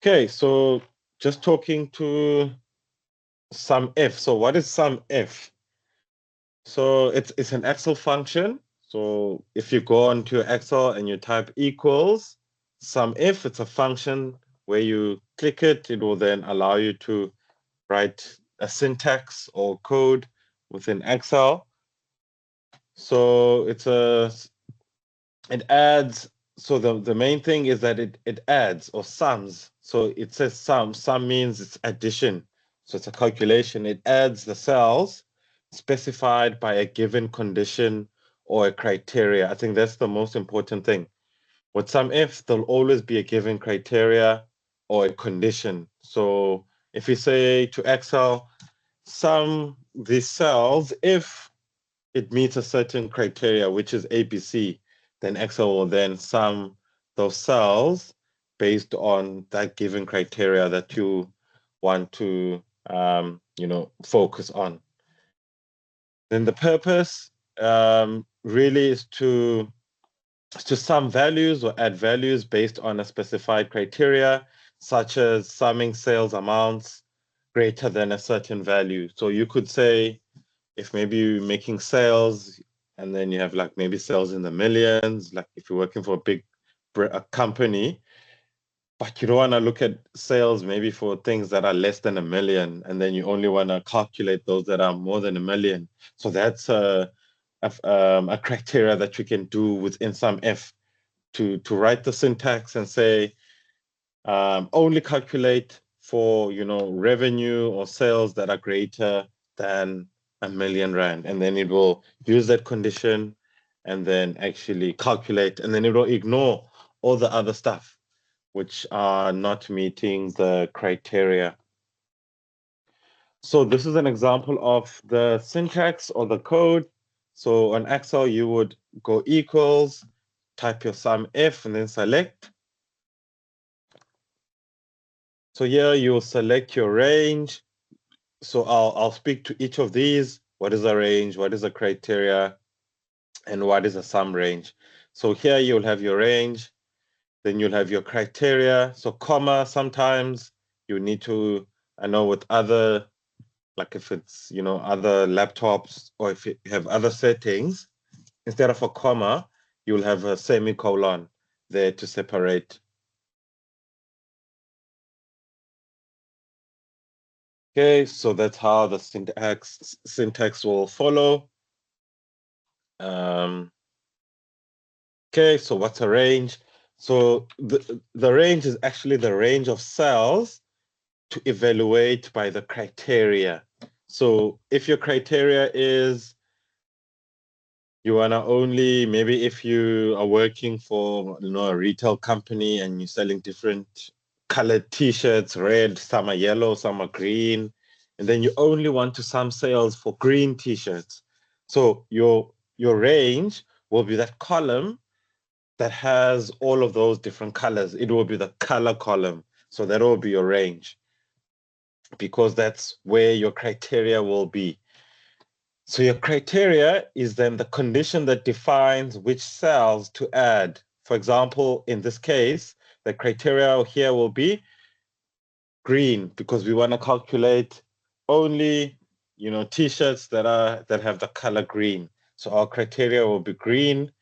Okay, so just talking to SUMIF. So what is SUMIF? So it's an Excel function. So if you go onto Excel and you type equals SUMIF, it's a function where you click it, it will then allow you to write a syntax or code within Excel. So it adds, so the main thing is that it adds or sums. So it says sum means it's addition. So it's a calculation. It adds the cells specified by a given condition or a criteria. I think that's the most important thing. With SUMIF, there'll always be a given criteria or a condition. So if you say to Excel, sum these cells if it meets a certain criteria, which is ABC, then Excel will then sum those cells based on that given criteria that you want to, focus on. Then the purpose really is to sum values or add values based on a specified criteria, such as summing sales amounts greater than a certain value. So you could say, if maybe you're making sales and then you have like maybe sales in the millions, like if you're working for a big company, but you don't want to look at sales maybe for things that are less than a million, and then you only want to calculate those that are more than a million. So that's a criteria that you can do within SUMIF to write the syntax and say only calculate for revenue or sales that are greater than R1,000,000, and then it will use that condition and then actually calculate, and then it will ignore all the other stuff which are not meeting the criteria. So this is an example of the syntax or the code. So on Excel, you would go equals, type your SUMIF, and then select. So here you'll select your range. So I'll speak to each of these. What is a range? What is a criteria? And what is a sum range? So here you'll have your range, then you'll have your criteria. So comma, sometimes you need to, I know with other, like if it's, other laptops or if you have other settings, instead of a comma, you'll have a semicolon there to separate. Okay, so that's how the syntax will follow. Okay, so what's a range? So the range is actually the range of cells to evaluate by the criteria. So if your criteria is you wanna only, maybe if you are working for a retail company and you're selling different colored t-shirts, red, some are yellow, some are green, and then you only want to sum sales for green t-shirts. So your range will be that column that has all of those different colors. It will be the color column. So that will be your range because that's where your criteria will be. So your criteria is then the condition that defines which cells to add. For example, in this case, the criteria here will be green because we want to calculate only, t-shirts that have the color green. So our criteria will be green.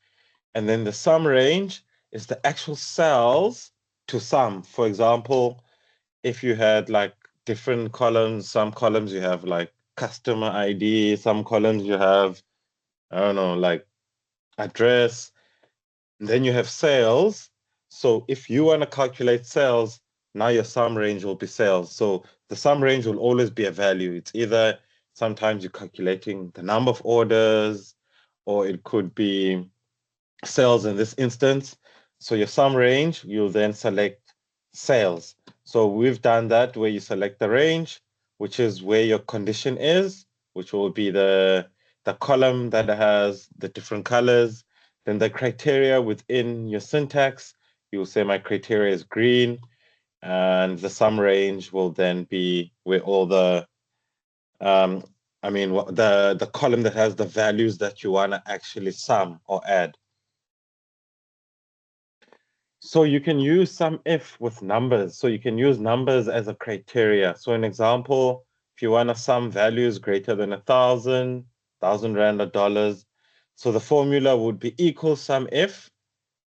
And then the sum range is the actual cells to sum. For example, if you had like different columns, some columns you have like customer ID, some columns you have, I don't know, like address, and then you have sales. So if you want to calculate sales, now your sum range will be sales. So the sum range will always be a value. It's either sometimes you're calculating the number of orders, or it could be sales in this instance. So your sum range, you'll then select sales. So we've done that where you select the range, which is where your condition is, which will be the column that has the different colors. Then the criteria within your syntax, you'll say my criteria is green, and the sum range will then be where all the the column that has the values that you want to actually sum or add. So you can use SUMIF with numbers. So you can use numbers as a criteria. So an example, if you want to sum values greater than 1,000 Rand or dollars, so the formula would be equal SUMIF.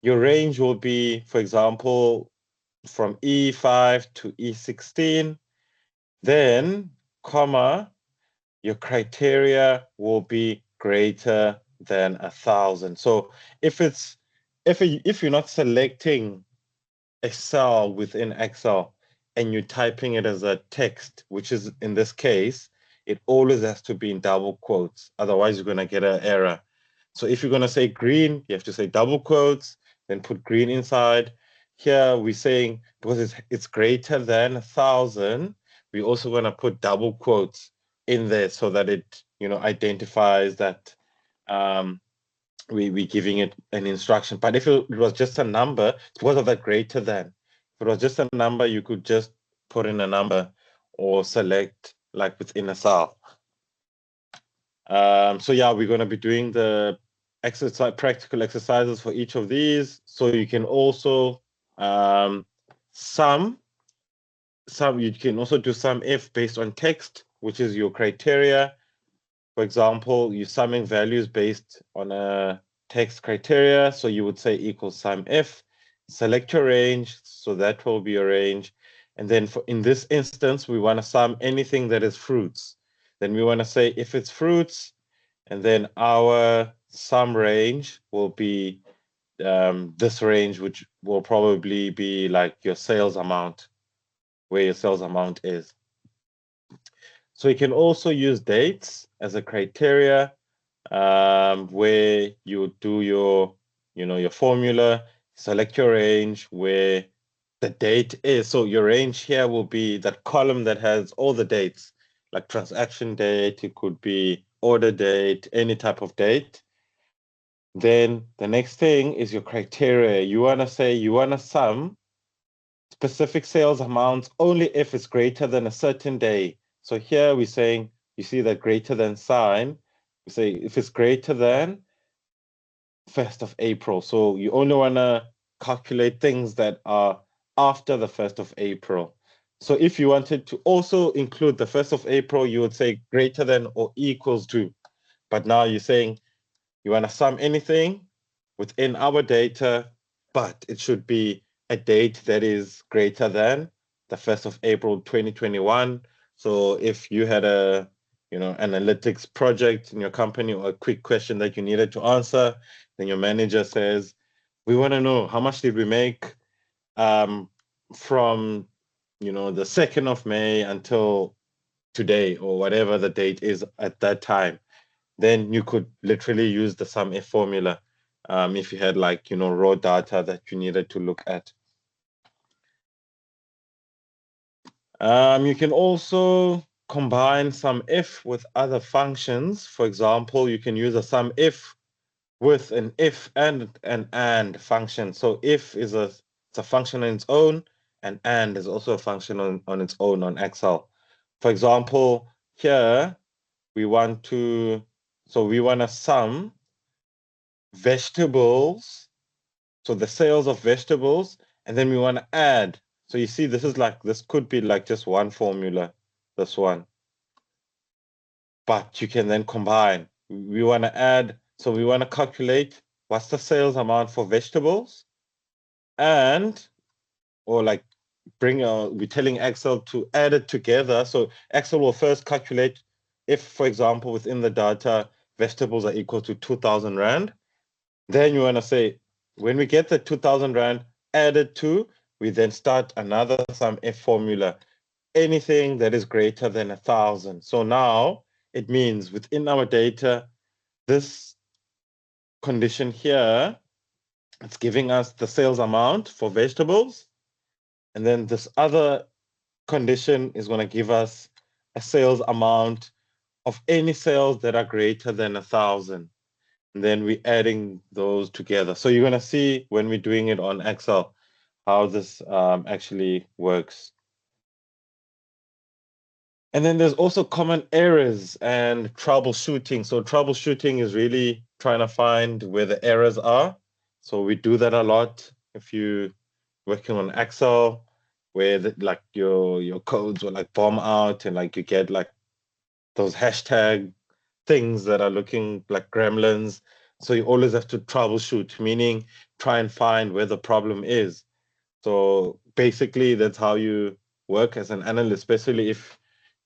Your range will be, for example, from E5 to E16, then, comma, your criteria will be greater than 1,000. So if you're not selecting a cell within Excel and you're typing it as a text, which is in this case, it always has to be in double quotes. Otherwise, you're going to get an error. So if you're going to say green, you have to say double quotes, then put green inside. Here we're saying because it's greater than 1,000, we're also going to put double quotes in there so that it identifies that we're giving it an instruction. But if it was just a number, because of that greater than, if it was just a number, you could just put in a number or select like within a cell. So yeah, we're going to be doing the practical exercises for each of these. So you can also you can also do SUMIF based on text, which is your criteria. For example, you're summing values based on a text criteria. So you would say equals SUMIF, select your range. So that will be your range. And then in this instance, we want to sum anything that is fruits. Then we want to say if it's fruits, and then our sum range will be this range, which will probably be like your sales amount, where your sales amount is. So you can also use dates as a criteria, where you do your formula, select your range where the date is. So your range here will be that column that has all the dates, like transaction date, it could be order date, any type of date. Then the next thing is your criteria. You want to sum specific sales amounts only if it's greater than a certain day. So here we're saying, you see that greater than sign, we say if it's greater than 1st of April. So you only want to calculate things that are after the 1st of April. So if you wanted to also include the 1st of April, you would say greater than or equals to. But now you're saying you want to sum anything within our data, but it should be a date that is greater than the 1st of April 2021. So if you had a analytics project in your company or a quick question that you needed to answer, then your manager says, we want to know how much did we make from the 2nd of May until today, or whatever the date is at that time. Then you could literally use the SUMIF formula if you had raw data that you needed to look at. You can also combine SUMIF with other functions. For example, you can use a SUMIF with an if and an and function. So if is it's a function on its own, and and is also a function on its own on Excel. For example, here we want to sum vegetables, so the sales of vegetables, and then we want to add. So you see, this could be like just one formula, this one. But you can then combine. We want to add, so we want to calculate what's the sales amount for vegetables, we're telling Excel to add it together. So Excel will first calculate if, for example, within the data, vegetables are equal to 2,000 Rand. Then you want to say, when we get the 2,000 Rand added to, we then start another SUMIF formula, anything that is greater than 1,000. So now it means within our data, this condition here, it's giving us the sales amount for vegetables. And then this other condition is going to give us a sales amount of any sales that are greater than 1,000. And then we're adding those together. So you're going to see when we're doing it on Excel how this actually works. And then there's also common errors and troubleshooting. So troubleshooting is really trying to find where the errors are. So we do that a lot if you working on Excel, where like your codes will like bomb out and like you get like those hashtag things that are looking like gremlins. So you always have to troubleshoot, meaning try and find where the problem is. So basically, that's how you work as an analyst, especially if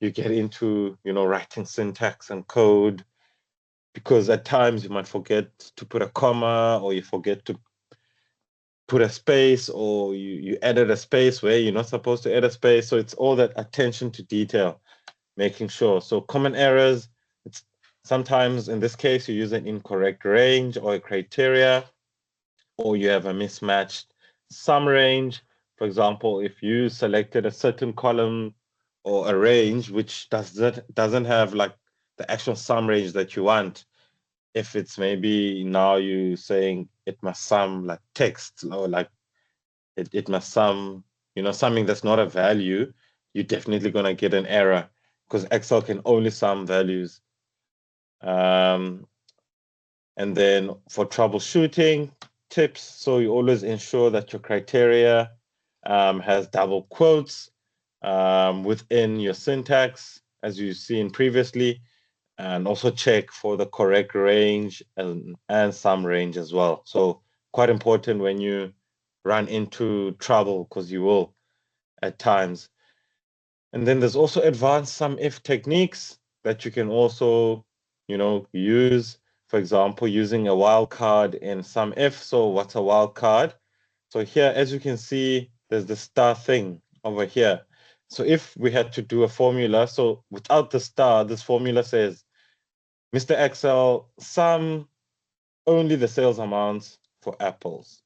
you get into, writing syntax and code, because at times you might forget to put a comma, or you forget to put a space, or you added a space where you're not supposed to add a space. So it's all that attention to detail, making sure. So common errors, it's sometimes in this case, you use an incorrect range or a criteria, or you have a mismatched sum range. For example, if you selected a certain column or a range which doesn't have like the actual sum range that you want, if it's maybe now you saying it must sum like text, or like it must sum, something that's not a value, you're definitely going to get an error, because Excel can only sum values. And then for troubleshooting tips, so you always ensure that your criteria has double quotes within your syntax, as you've seen previously, and also check for the correct range and sum range as well. So quite important when you run into trouble, because you will at times. And then there's also advanced SUMIF techniques that you can also, use. For example, using a wildcard in SUMIF. So what's a wildcard? So here, as you can see, there's the star thing over here. So if we had to do a formula, so without the star, this formula says, Mr. Excel, sum only the sales amounts for apples.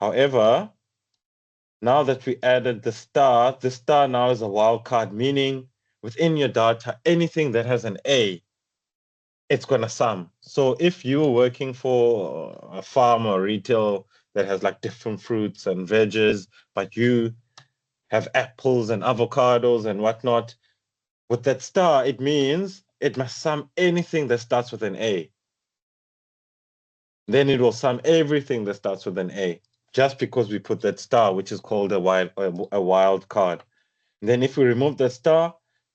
However, now that we added the star now is a wildcard, meaning within your data, anything that has an A, it's going to sum. So if you were working for a farm or retail that has like different fruits and veggies, but you have apples and avocados and whatnot, with that star, it means it must sum anything that starts with an A. Then it will sum everything that starts with an A, just because we put that star, which is called a wild card. And then if we remove the star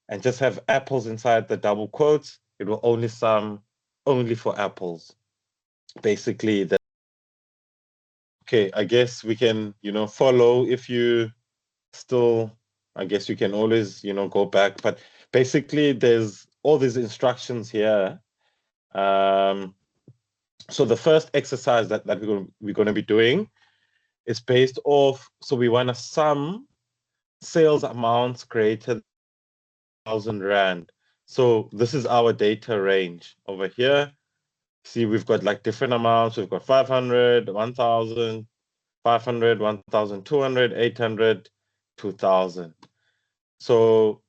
and just have apples inside the double quotes, it will only sum only for apples. Basically, that. Okay, I guess we can, follow. If you still, I guess you can always, go back. But basically, there's all these instructions here. So the first exercise that we're going to be doing is based off, so we want to sum sales amounts greater than 1,000 Rand. So this is our data range over here. See, we've got like different amounts. We've got 500, 1,000, 500, 1,200, 800, 2,000. So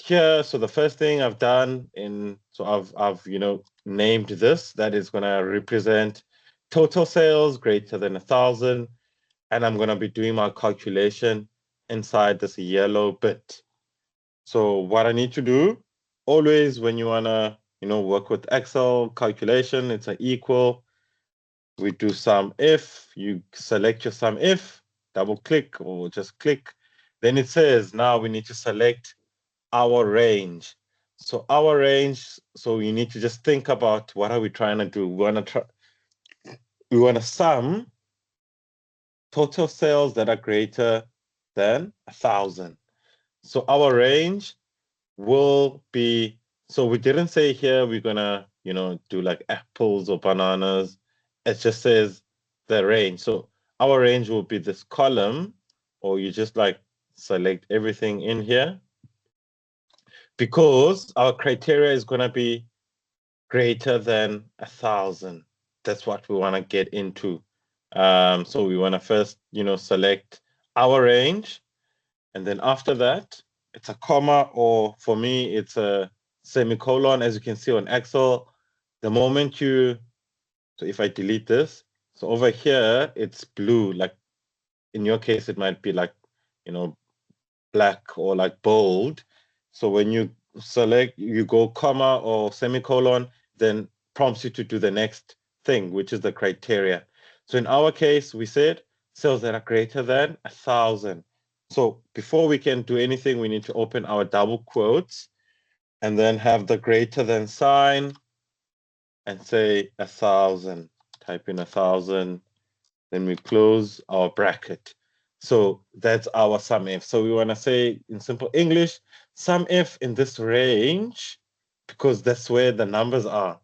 here, so the first thing I've done I've named this, that is going to represent total sales greater than 1,000. And I'm going to be doing my calculation inside this yellow bit. So what I need to do, always when you want to, work with Excel calculation, it's an equal. We do SUMIF, you select your SUMIF, double click or just click. Then it says, now we need to select our range. So our range, so you need to just think about, what are we trying to do? We want to sum total sales that are greater than 1,000. So our range will be, so we didn't say here we're gonna, do like apples or bananas. It just says the range. So our range will be this column, or you just like select everything in here, because our criteria is gonna be greater than 1,000. That's what we want to get into. So we want to first, select our range, and then after that, it's a comma, or for me, it's a semicolon. As you can see on Excel, the moment so if I delete this, so over here, it's blue. Like in your case, it might be like, black or like bold. So when you select, you go comma or semicolon, then prompts you to do the next thing, which is the criteria. So in our case, we said sales that are greater than 1,000. So before we can do anything, we need to open our double quotes and then have the greater than sign and say 1,000. Type in 1,000. Then we close our bracket. So that's our SUMIF. So we want to say in simple English, SUMIF in this range, because that's where the numbers are.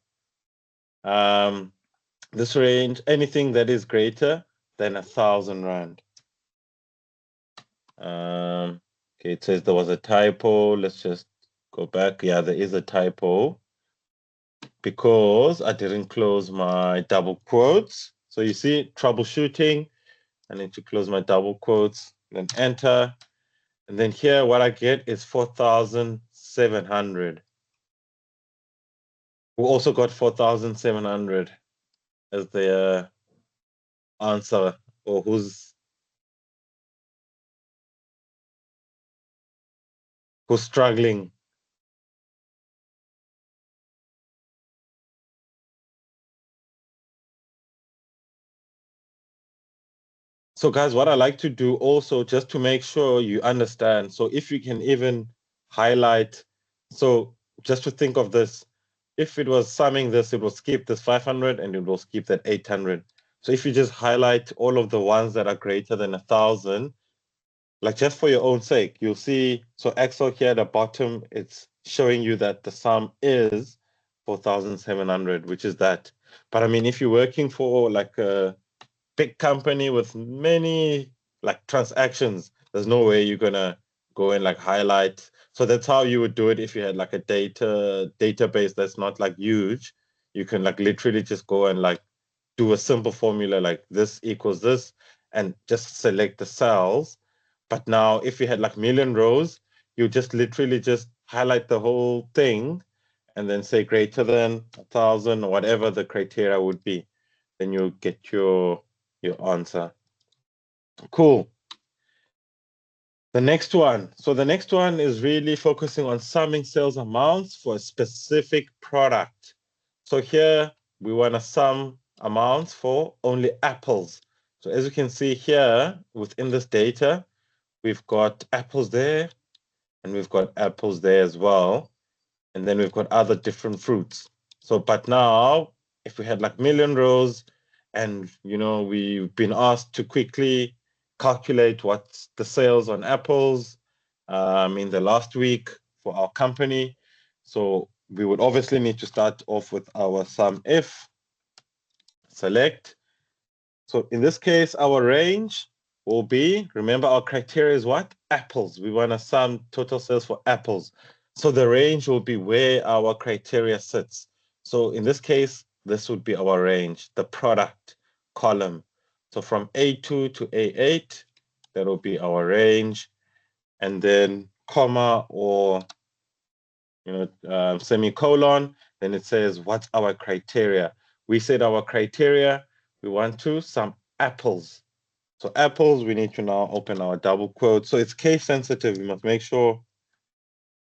This range, anything that is greater than 1,000 Rand. Okay, it says there was a typo. Let's just go back. Yeah, there is a typo because I didn't close my double quotes. So you see, troubleshooting. I need to close my double quotes, then enter. And then here, what I get is 4,700. We also got 4,700 as the answer, or who's struggling. So guys, what I like to do also, just to make sure you understand, so if you can even highlight, so just to think of this, if it was summing this, it will skip this 500 and it will skip that 800. So if you just highlight all of the ones that are greater than 1,000, like just for your own sake, you'll see, so Excel here at the bottom, it's showing you that the sum is 4,700, which is that. But I mean, if you're working for like a big company with many like transactions, there's no way you're gonna go and like highlight. So that's how you would do it if you had like a database that's not like huge. You can like literally just go and like do a simple formula like this equals this and just select the cells. But now if you had like million rows, you just literally just highlight the whole thing and then say greater than 1,000 or whatever the criteria would be. Then you'll get your answer. Cool. The next one. So the next one is really focusing on summing sales amounts for a specific product. So here we want to sum amounts for only apples. So as you can see here within this data, we've got apples there and we've got apples there as well. And then we've got other different fruits. So, but now if we had like million rows and, you know, we've been asked to quickly calculate what's the sales on apples in the last week for our company. So we would obviously need to start off with our SUMIF, select. So in this case, our range will be, remember our criteria is what? Apples. We want to sum total sales for apples. So the range will be where our criteria sits. So in this case, this would be our range, the product column. So from A2 to A8, that will be our range. And then comma or semicolon, then it says what's our criteria. We said our criteria, we want to sum apples. So apples, we need to now open our double quote. So it's case sensitive. We must make sure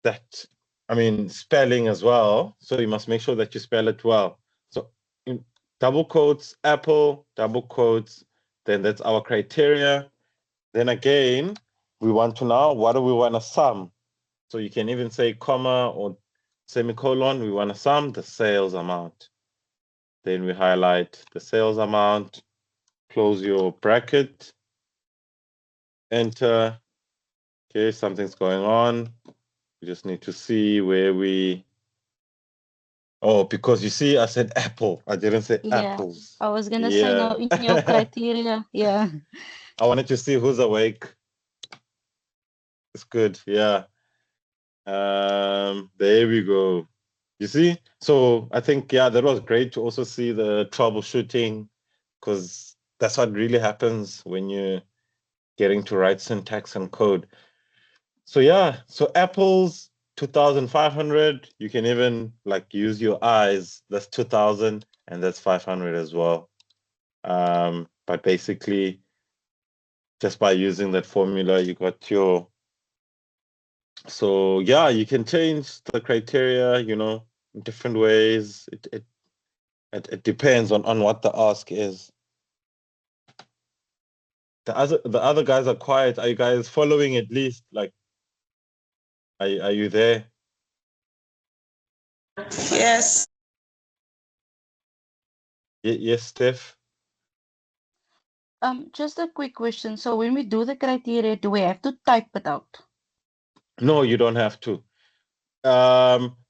that, I mean, spelling as well. So you must make sure that you spell it well. So in double quotes, apple, double quotes, then that's our criteria. Then again, we want to now, what do we want to sum? So you can even say comma or semicolon, we want to sum the sales amount. Then we highlight the sales amount, close your bracket, enter. Okay, something's going on. We just need to see where we, oh, because you see, I said apple. I didn't say apples. I was gonna say now in your criteria. Yeah. I wanted to see who's awake. It's good. Yeah. There we go. You see? So I think, yeah, that was great to also see the troubleshooting, because that's what really happens when you're getting to write syntax and code. So yeah, so apples, 2,500. You can even like use your eyes. That's 2,000 and that's 500 as well. But basically, just by using that formula, you got your. So yeah, you can change the criteria, you know, in different ways. It depends on what the ask is. The other guys are quiet. Are you guys following at least? Like, are you there? Yes. Yes, Steph. Just a quick question. So when we do the criteria, do we have to type it out? No, you don't have to.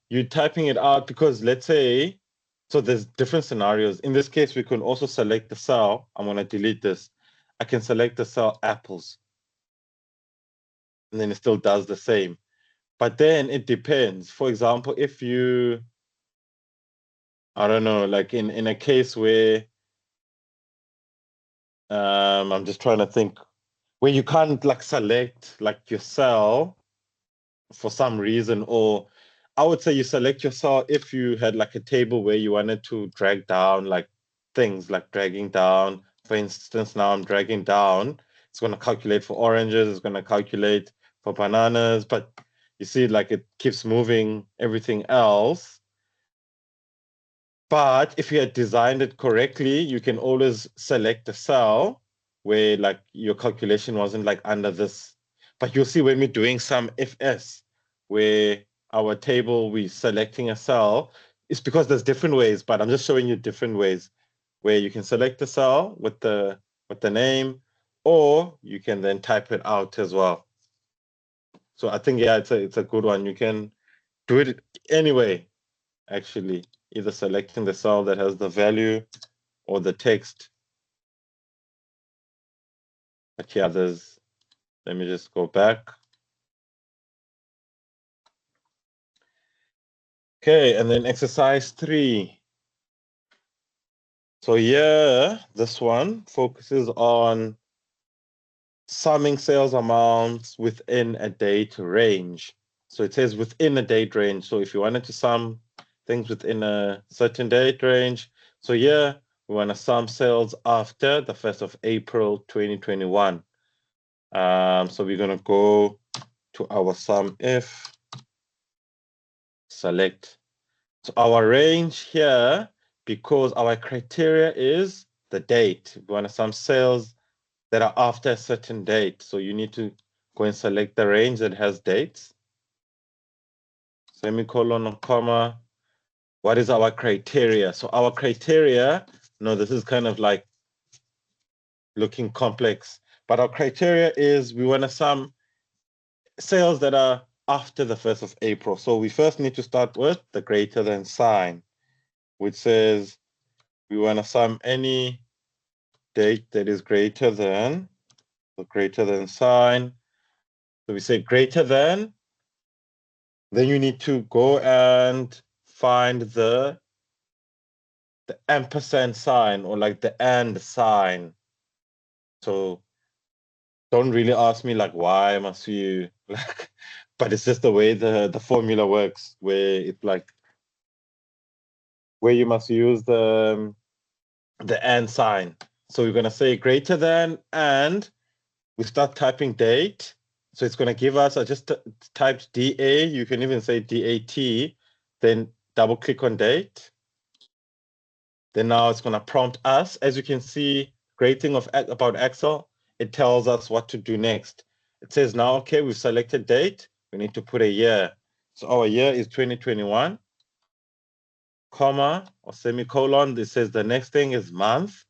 You're typing it out because let's say, so there's different scenarios. In this case, we can also select the cell. I'm going to delete this. I can select the cell apples, and then it still does the same. But then it depends. For example, if you, I don't know, like in a case where, I'm just trying to think, where you can't like select like your cell for some reason, or I would say you select your cell if you had like a table where you wanted to drag down like things like dragging down. For instance, now I'm dragging down. It's going to calculate for oranges. It's going to calculate for bananas. But you see, like it keeps moving everything else. But if you had designed it correctly, you can always select a cell where like your calculation wasn't like under this. But you'll see when we're doing some FS, where our table, we're selecting a cell, it's because there's different ways, but I'm just showing you different ways where you can select the cell with the name, or you can then type it out as well. So I think, yeah, it's a good one. You can do it anyway, actually, either selecting the cell that has the value or the text. But yeah, let me just go back. Okay, and then exercise 3. So yeah, this one focuses on summing sales amounts within a date range. So it says within a date range. So if you wanted to sum things within a certain date range, so yeah, we want to sum sales after the 1st of April 2021. So we're going to go to our SUMIF, select. So our range here, because our criteria is the date. We want to sum sales that are after a certain date. So you need to go and select the range that has dates. Semicolon or comma. What is our criteria? So our criteria, no, this is kind of like looking complex, but our criteria is we want to sum sales that are after the 1st of April. So we first need to start with the greater than sign, which says we want to sum any date that is greater than, the greater than sign. So we say greater than, then you need to go and find the ampersand sign or like the and sign. So don't really ask me like why must you like, but it's just the way the formula works, where it's like where you must use the and sign. So we're gonna say greater than, and we start typing date. So it's gonna give us, I just typed DA, you can even say DAT, then double click on date. Then now it's gonna prompt us. As you can see, great thing about Excel, it tells us what to do next. It says now, okay, we've selected date, we need to put a year. So our year is 2021, comma or semicolon. This says the next thing is month.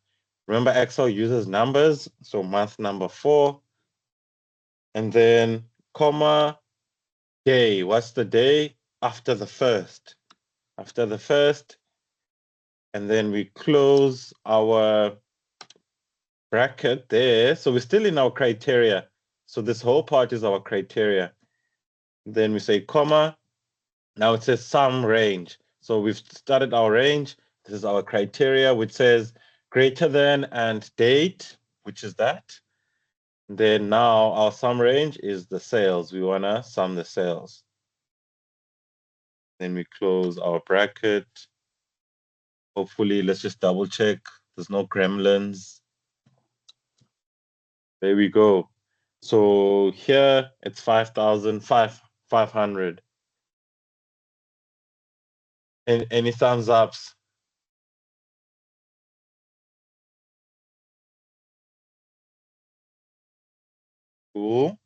Remember, Excel uses numbers, so month number 4. And then comma, day. What's the day? After the 1st. After the 1st. And then we close our bracket there. So we're still in our criteria. So this whole part is our criteria. Then we say comma. Now it says sum range. So we've started our range. This is our criteria, which says greater than and date, which is that. Then now our sum range is the sales. We want to sum the sales. Then we close our bracket. Hopefully, let's just double check. There's no gremlins. There we go. So here it's 5,500. Any thumbs ups? Cool.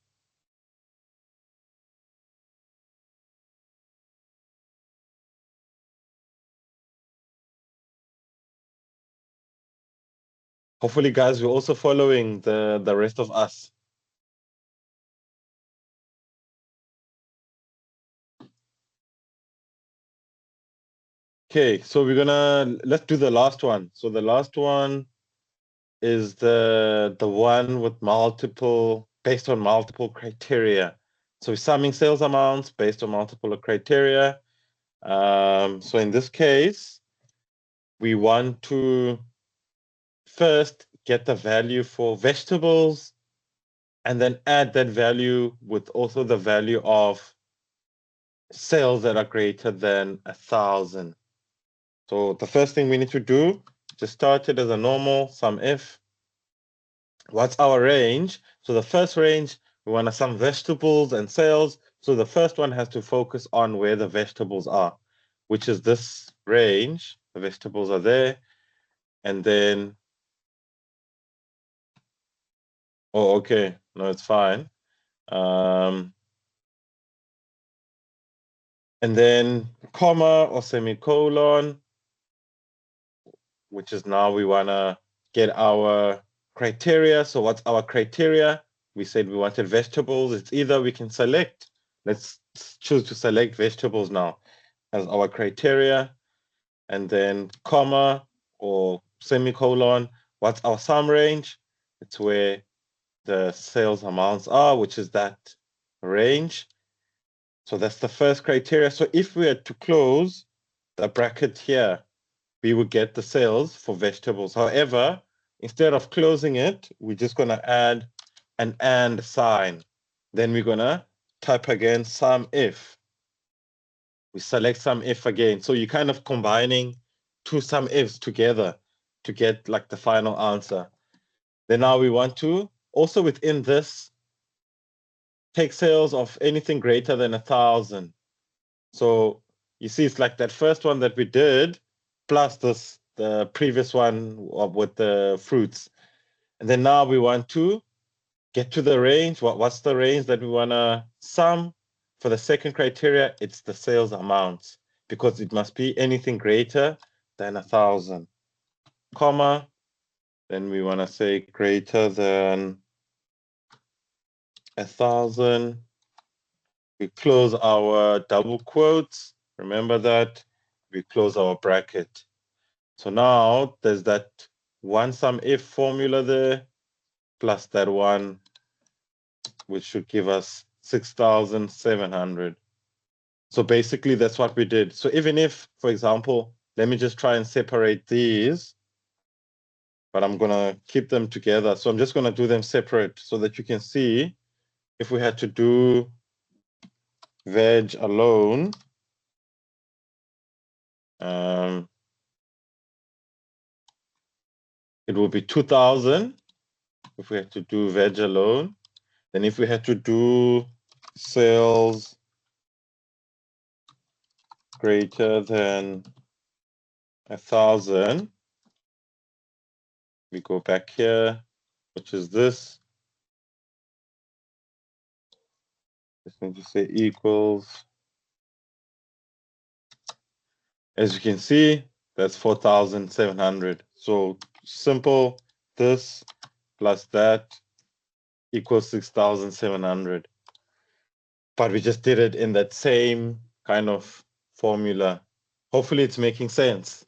Hopefully, guys, we're also following the rest of us. Okay, so let's do the last one. So the last one is the one with based on multiple criteria. So we're summing sales amounts based on multiple criteria. So in this case, we want to first get the value for vegetables and then add that value with also the value of sales that are greater than 1,000. So the first thing we need to do, just start it as a normal SUMIF. What's our range? So the first range, we want to sum vegetables and sales. So the first one has to focus on where the vegetables are, which is this range. The vegetables are there. And then, oh, okay, no, it's fine. And then comma or semicolon, which is now we want to get our criteria. So what's our criteria? We said we wanted vegetables. It's either we can select, let's choose to select vegetables now as our criteria, and then comma or semicolon, what's our sum range? It's where the sales amounts are, which is that range. So that's the first criteria. So if we had to close the bracket here, we would get the sales for vegetables. However, instead of closing it, we're just going to add an and sign. Then we're going to type again SUMIF. We select SUMIF again. So you're kind of combining two SUMIFs together to get like the final answer. Then now we want to also within this take sales of anything greater than 1,000. So you see, it's like that first one that we did, plus the previous one with the fruits. And then now we want to get to the range. What's the range that we want to sum? For the second criteria, it's the sales amounts, because it must be anything greater than 1,000, comma. Then we want to say greater than 1,000. We close our double quotes. Remember that. We close our bracket. So now there's that one SUMIF formula there, plus that one, which should give us 6,700. So basically that's what we did. So even if, for example, let me just try and separate these, but I'm gonna keep them together. So I'm just gonna do them separate so that you can see if we had to do veg alone, it will be 2,000 if we had to do veg alone. Then if we had to do sales greater than 1,000, we go back here, which is this. Just need to say equals. As you can see, that's 4,700. So simple, this plus that equals 6,700. But we just did it in that same kind of formula. Hopefully it's making sense.